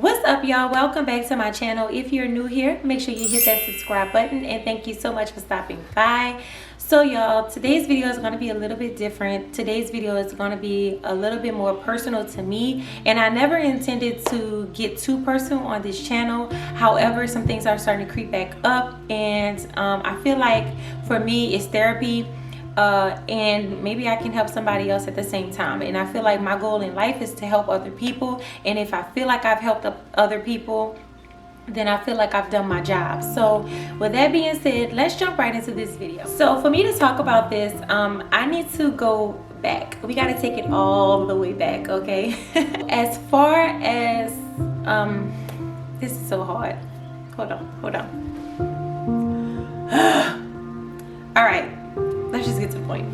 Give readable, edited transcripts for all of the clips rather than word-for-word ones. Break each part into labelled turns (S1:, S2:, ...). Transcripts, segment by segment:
S1: What's up, y'all? Welcome back to my channel. If you're new here, make sure you hit that subscribe button, and thank you so much for stopping by. So y'all, today's video is going to be a little bit different. Today's video is going to be a little bit more personal to me, and I never intended to get too personal on this channel. However, some things are starting to creep back up, and I feel like for me it's therapy. And maybe I can help somebody else at the same time. And I feel like my goal in life is to help other people. And if I feel like I've helped other people, then I feel like I've done my job. So with that being said, let's jump right into this video. So for me to talk about this, I need to go back. We got to take it all the way back, okay? As far as, this is so hard. Hold on. All right. Let's just get to the point.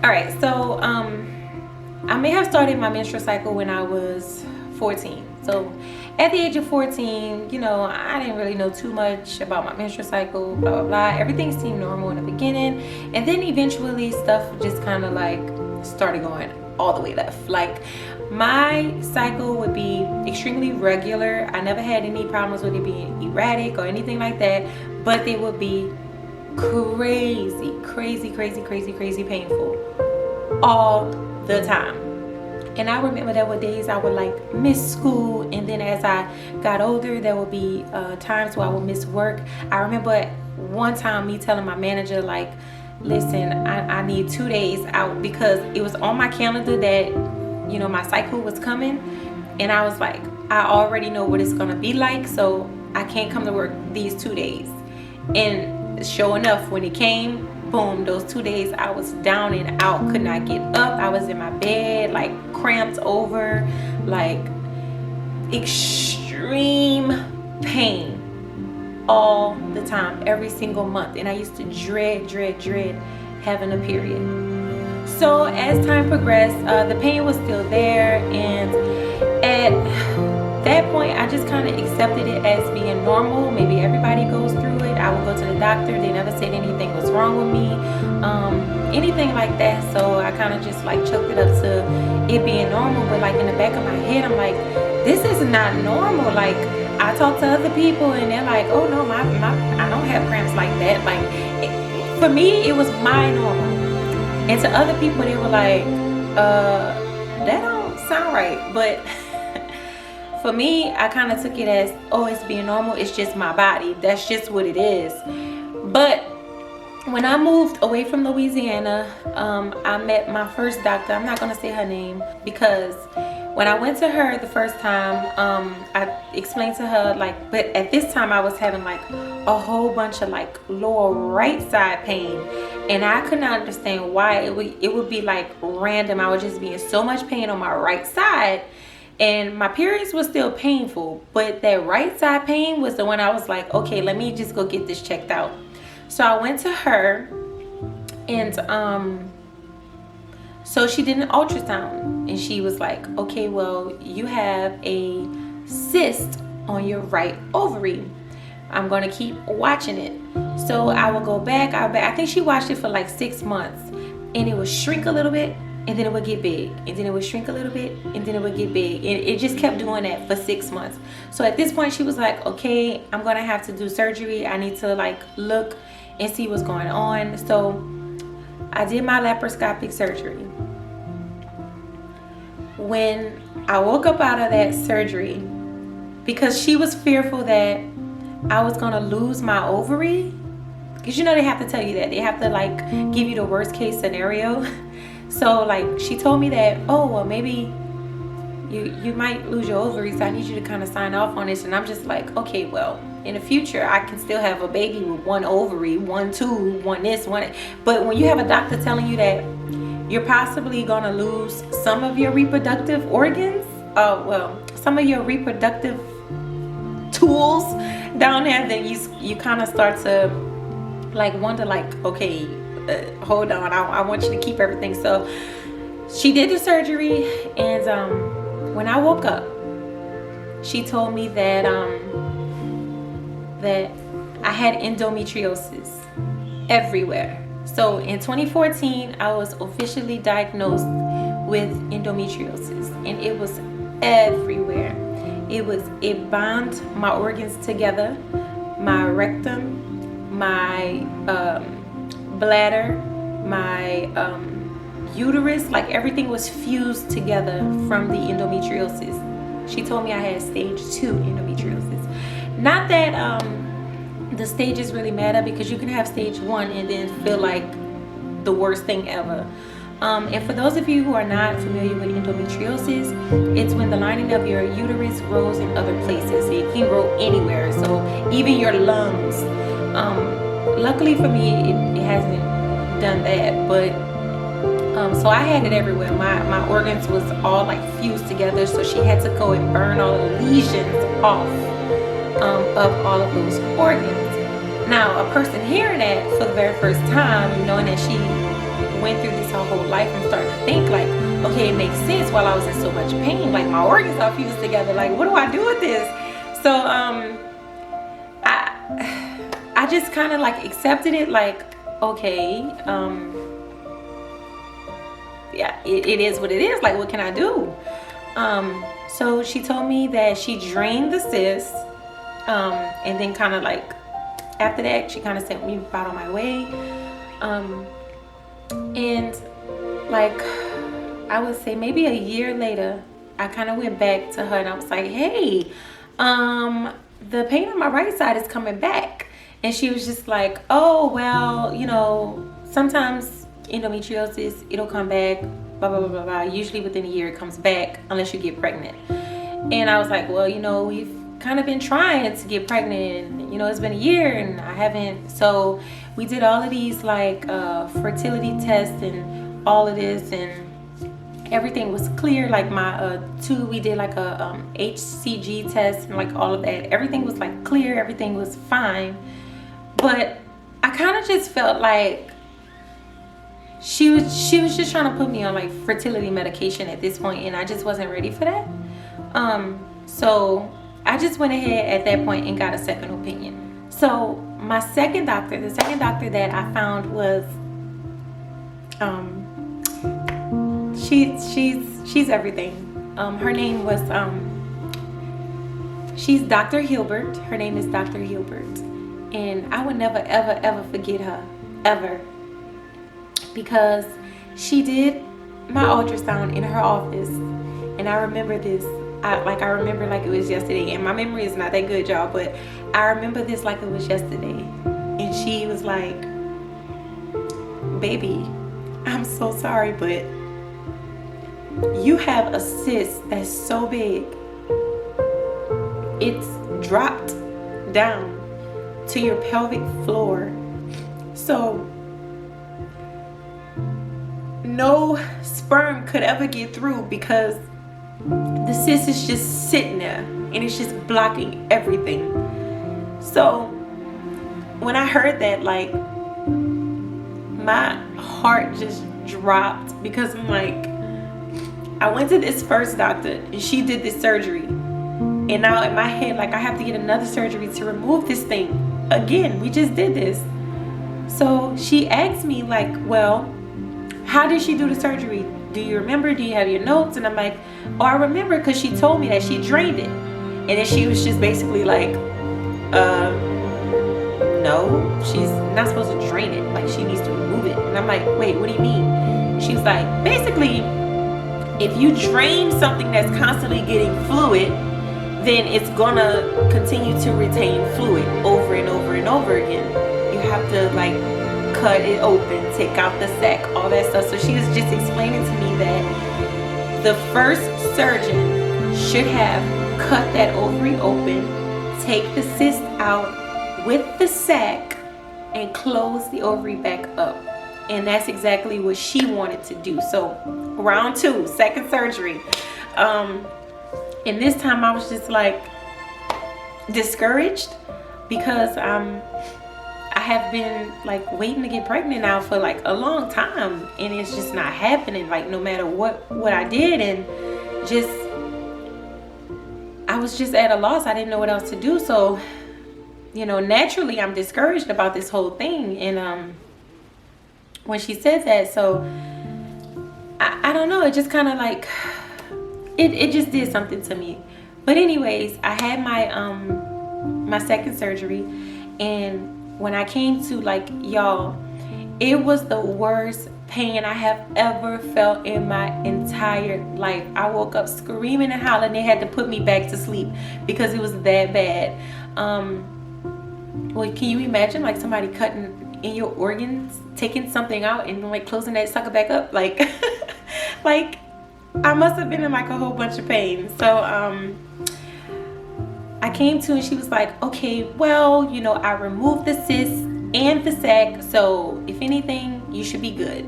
S1: All right, so I may have started my menstrual cycle when I was 14. So at the age of 14, you know, I didn't really know too much about my menstrual cycle, blah, blah, blah. Everything seemed normal in the beginning. And then eventually stuff just kind of like started going all the way left. Like my cycle would be extremely regular. I never had any problems with it being erratic or anything like that, but they would be crazy painful all the time. And I remember there were days I would like miss school, and then as I got older there would be times where I would miss work. I remember one time me telling my manager, like, listen, I need 2 days out, because it was on my calendar that, you know, my cycle was coming, and I was like, I already know what it's gonna be like, so I can't come to work these 2 days. And sure enough, when it came, boom, those 2 days I was down and out, could not get up. I was in my bed like cramped over, like extreme pain all the time, every single month. And I used to dread having a period. So as time progressed, the pain was still there, and at that point I just kind of accepted it as being normal. Maybe everybody goes through it. I would go to the doctor, they never said anything was wrong with me, anything like that. So I kind of just like chalked it up to it being normal. But like in the back of my head, I'm like, this is not normal. Like I talk to other people and they're like, oh no, I don't have cramps like that. Like for me it was my normal, and to other people they were like, that don't sound right. But for me, I kind of took it as, oh, it's being normal. It's just my body. That's just what it is. But when I moved away from Louisiana, I met my first doctor. I'm not going to say her name, because when I went to her the first time, I explained to her, like, but at this time I was having like a whole bunch of like lower right side pain. And I could not understand why. It would be like random. I was just be in so much pain on my right side. And my periods was still painful, but that right side pain was the one I was like, okay, let me just go get this checked out. So I went to her, and so she did an ultrasound, and she was like, okay, well, you have a cyst on your right ovary. I'm gonna keep watching it. So I will go back. I think she watched it for like 6 months, and it would shrink a little bit, and then it would get big, and then it would shrink a little bit, and then it would get big, and it just kept doing that for 6 months. So at this point she was like, okay, I'm gonna have to do surgery. I need to like look and see what's going on. So I did my laparoscopic surgery. When I woke up out of that surgery, because she was fearful that I was gonna lose my ovary, because you know they have to tell you that, they have to like give you the worst case scenario. So like she told me that, oh well, maybe you might lose your ovaries, so I need you to kind of sign off on this. And I'm just like, okay, well, in the future I can still have a baby with one ovary, one tube, one this, one. But when you have a doctor telling you that you're possibly gonna lose some of your reproductive organs, well, some of your reproductive tools down there, then you kind of start to like wonder, like, okay, hold on, I want you to keep everything. So she did the surgery, and when I woke up, she told me that that I had endometriosis everywhere. So in 2014 I was officially diagnosed with endometriosis, and it was everywhere. it bound my organs together, my rectum, my bladder, my uterus, like everything was fused together from the endometriosis. She told me I had stage 2 endometriosis. Not that the stages really matter, because you can have stage 1 and then feel like the worst thing ever. And for those of you who are not familiar with endometriosis, it's when the lining of your uterus grows in other places. It can grow anywhere, so even your lungs. Luckily for me, it hasn't done that, but so I had it everywhere. My organs was all like fused together, so she had to go and burn all the lesions off of all of those organs. Now, a person hearing that for the very first time, knowing that she went through this her whole life, and started to think like, okay, it makes sense. While I was in so much pain, like my organs are fused together, like what do I do with this? So I just kind of like accepted it, like, okay, yeah, it is what it is, like what can I do? So she told me that she drained the cyst, and then kind of like after that she kind of sent me about on my way. And like I would say maybe a year later, I kind of went back to her and I was like, hey, the pain on my right side is coming back. And she was just like, oh, well, you know, sometimes endometriosis, it'll come back, blah, blah, blah, blah, blah. Usually within a year it comes back unless you get pregnant. And I was like, well, you know, we've kind of been trying to get pregnant, and you know, it's been a year and I haven't. So we did all of these like fertility tests and all of this, and everything was clear. Like my we did like a HCG test and like all of that. Everything was like clear, everything was fine. But I kind of just felt like she was just trying to put me on like fertility medication at this point, and I just wasn't ready for that. So I just went ahead at that point and got a second opinion. So my second doctor, the second doctor that I found was, she's everything. Her name was, she's Dr. Hilbert. Her name is Dr. Hilbert. And I would never, ever, ever forget her, ever. Because she did my ultrasound in her office. And I remember this. I remember like it was yesterday, and my memory is not that good, y'all, but I remember this like it was yesterday. And she was like, baby, I'm so sorry, but you have a cyst that's so big, it's dropped down to your pelvic floor. So no sperm could ever get through, because the cyst is just sitting there and it's just blocking everything. So when I heard that, like my heart just dropped, because I'm like, I went to this first doctor and she did this surgery, and now in my head, like I have to get another surgery to remove this thing again. We just did this. So she asked me like, well, how did she do the surgery? Do you remember? Do you have your notes? And I'm like, oh, I remember, because she told me that she drained it. And then she was just basically like, no, she's not supposed to drain it. Like, she needs to remove it. And I'm like, wait, what do you mean? She was like, basically, if you drain something that's constantly getting fluid, then it's gonna continue to retain fluid over and over and over again. You have to like cut it open, take out the sac, all that stuff. So she was just explaining to me that the first surgeon should have cut that ovary open, take the cyst out with the sac, and close the ovary back up. And that's exactly what she wanted to do. So round 2, second surgery. And this time I was just like discouraged, because I have been like waiting to get pregnant now for like a long time, and it's just not happening, like no matter what I did. And just I was just at a loss. I didn't know what else to do. So, you know, naturally I'm discouraged about this whole thing. And when she said that, so I don't know, it just kind of like it just did something to me. But anyways, I had my second surgery, and when I came to, like, y'all, it was the worst pain I have ever felt in my entire life. I woke up screaming and hollering. They had to put me back to sleep because it was that bad. Well, can you imagine, like, somebody cutting in your organs, taking something out and like closing that sucker back up? Like, like, I must have been in like a whole bunch of pain. So I came to, and she was like, okay, well, you know, I removed the cyst and the sac, so if anything, you should be good.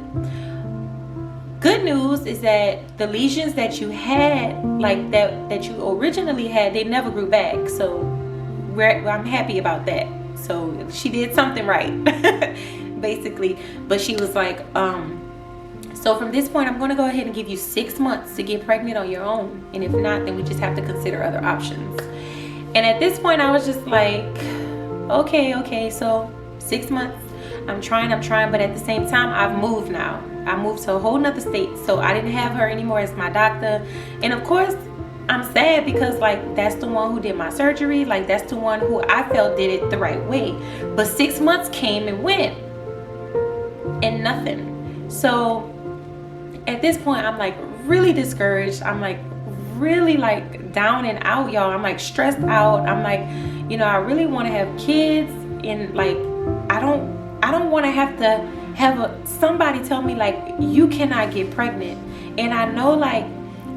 S1: Good news is that the lesions that you had, like that you originally had, they never grew back. So I'm happy about that. So she did something right, basically. But she was like, so from this point, I'm going to go ahead and give you 6 months to get pregnant on your own. And if not, then we just have to consider other options. And at this point, I was just like, okay, so 6 months. I'm trying, but at the same time, I've moved now. I moved to a whole nother state, so I didn't have her anymore as my doctor. And of course, I'm sad because, like, that's the one who did my surgery. Like, that's the one who I felt did it the right way. But 6 months came and went, and nothing. So at this point, I'm like really discouraged. I'm like really like down and out, y'all. I'm like stressed out. I'm like, you know, I really want to have kids, and like I don't want to have somebody tell me like you cannot get pregnant. And I know like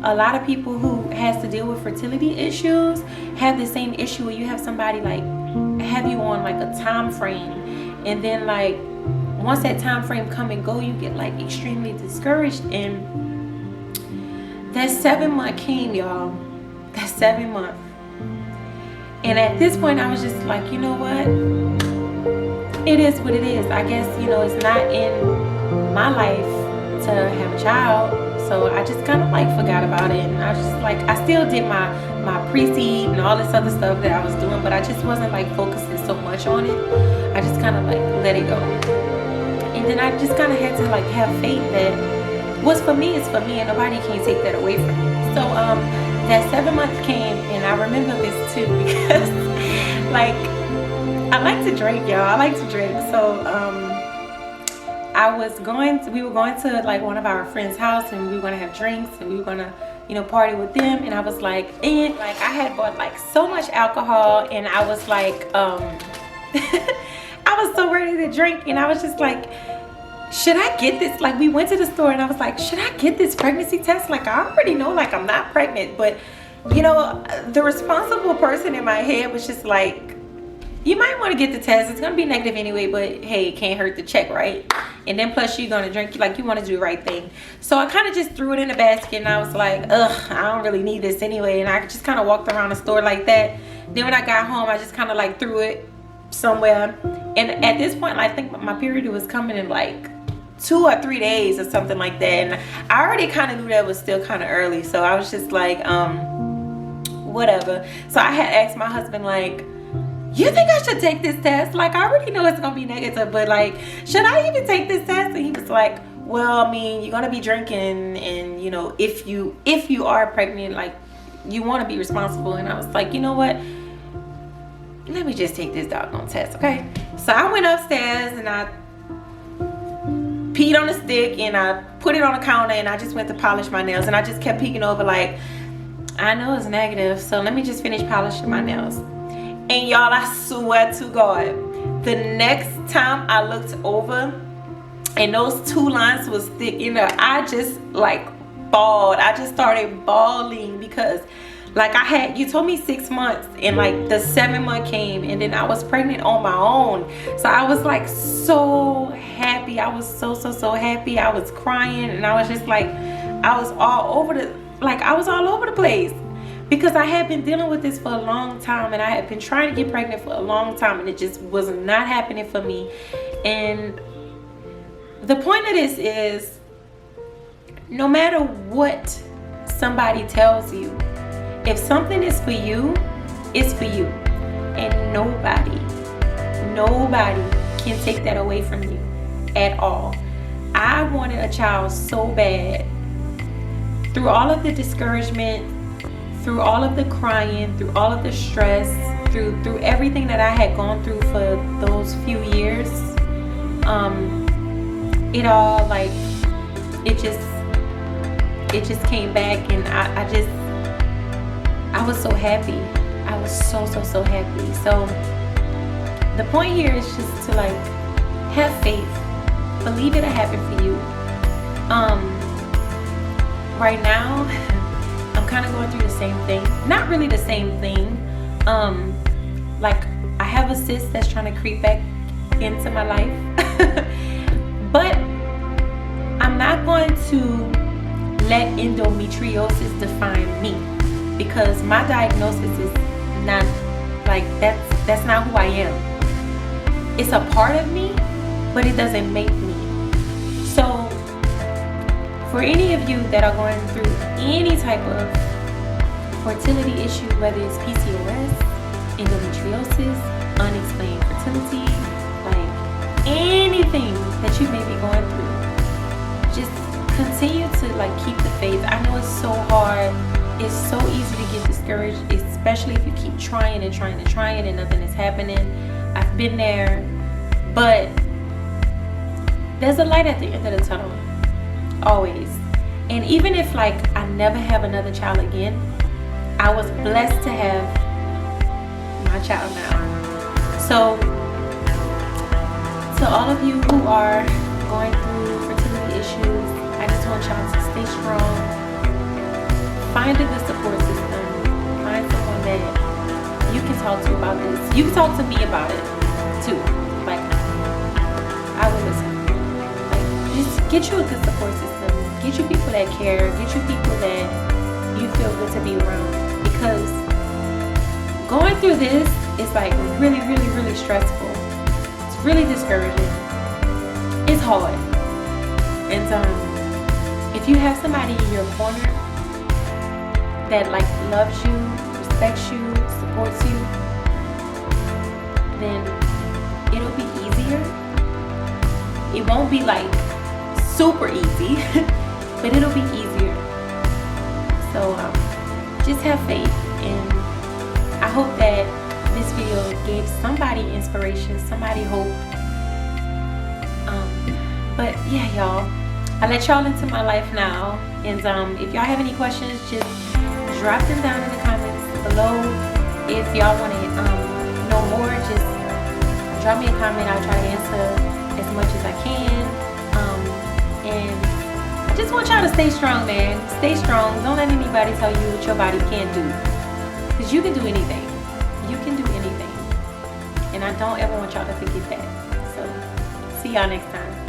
S1: a lot of people who has to deal with fertility issues have the same issue where you have somebody like have you on like a time frame, and then like once that time frame come and go, you get like extremely discouraged. And that 7 month came, y'all. That 7 month. And at this point, I was just like, you know what? It is what it is. I guess, you know, it's not in my life to have a child. So I just kind of like forgot about it. And I was just like, I still did my pre-seed and all this other stuff that I was doing, but I just wasn't like focusing so much on it. I just kind of like let it go. And then I just kind of had to like have faith that what's for me is for me, and nobody can take that away from me. So that 7 months came, and I remember this too because like I like to drink, y'all. I like to drink. So we were going to like one of our friends' house, and we were gonna have drinks, and we were gonna, you know, party with them. And I was like, and like I had bought like so much alcohol, and I was like I was so ready to drink, and I was just like, should I get this? Like, we went to the store, and I was like, should I get this pregnancy test? Like, I already know like I'm not pregnant, but you know, the responsible person in my head was just like, you might want to get the test. It's gonna be negative anyway, but hey, it can't hurt to check, right? And then plus you're gonna drink, like you want to do the right thing. So I kind of just threw it in the basket, and I was like, ugh, I don't really need this anyway. And I just kind of walked around the store like that. Then when I got home, I just kind of like threw it somewhere. And at this point, I think my period was coming in like 2 or 3 days or something like that. And I already kind of knew that was still kind of early. So I was just like, whatever. So I had asked my husband, like, you think I should take this test? Like, I already know it's gonna be negative, but like, should I even take this test? And he was like, well, I mean, you're gonna be drinking, and you know, if you are pregnant, like, you want to be responsible. And I was like, you know what, let me just take this doggone test, okay? So I went upstairs, and I peed on the stick, and I put it on the counter, and I just went to polish my nails, and I just kept peeking over like, I know it's negative, so let me just finish polishing my nails. And y'all, I swear to God, the next time I looked over and those 2 lines was thick, you know, I just like bawled. I just started bawling because like you told me 6 months, and like the 7 month came, and then I was pregnant on my own. So I was like so happy. I was so happy. I was crying, and I was just like, I was all over the place. Because I had been dealing with this for a long time, and I had been trying to get pregnant for a long time, and it just was not happening for me. And the point of this is, no matter what somebody tells you, if something is for you, it's for you. And nobody can take that away from you at all. I wanted a child so bad. Through all of the discouragement, through all of the crying, through all of the stress, through everything that I had gone through for those few years, it all like it just came back, and I was so happy. I was so happy. So the point here is just to like have faith, believe it'll happen for you. Right now I'm kind of going through the same thing. Not really the same thing. Like I have a cyst that's trying to creep back into my life. But I'm not going to let endometriosis define me, because my diagnosis is not like that's not who I am. It's a part of me, but it doesn't make me. So for any of you that are going through any type of fertility issue, whether it's PCOS, endometriosis, unexplained fertility, like anything that you may be going through, just continue to like keep the faith. I know it's so hard. It's so easy to get discouraged, especially if you keep trying and nothing is happening. I've been there, but there's a light at the end of the tunnel, always. And even if like I never have another child again, I was blessed to have my child now. So to all of you who are going through fertility issues, I just want y'all to stay strong. Find a good support system. Find someone that you can talk to about this. You can talk to me about it too. Like, I will listen. Like, just get you a good support system. Get you people that care. Get you people that you feel good to be around. Because going through this is like really stressful. It's really discouraging. It's hard. And if you have somebody in your corner that like loves you, respects you, supports you, then it'll be easier. It won't be like super easy, but it'll be easier. So just have faith, and I hope that this video gave somebody inspiration, somebody hope. But yeah, y'all, I let y'all into my life now, and if y'all have any questions, just drop them down in the comments below. If y'all want to know more, just drop me a comment. I'll try to answer as much as I can. And I just want y'all to stay strong, man. Stay strong. Don't let anybody tell you what your body can't do, because you can do anything. You can do anything. And I don't ever want y'all to forget that. So see y'all next time.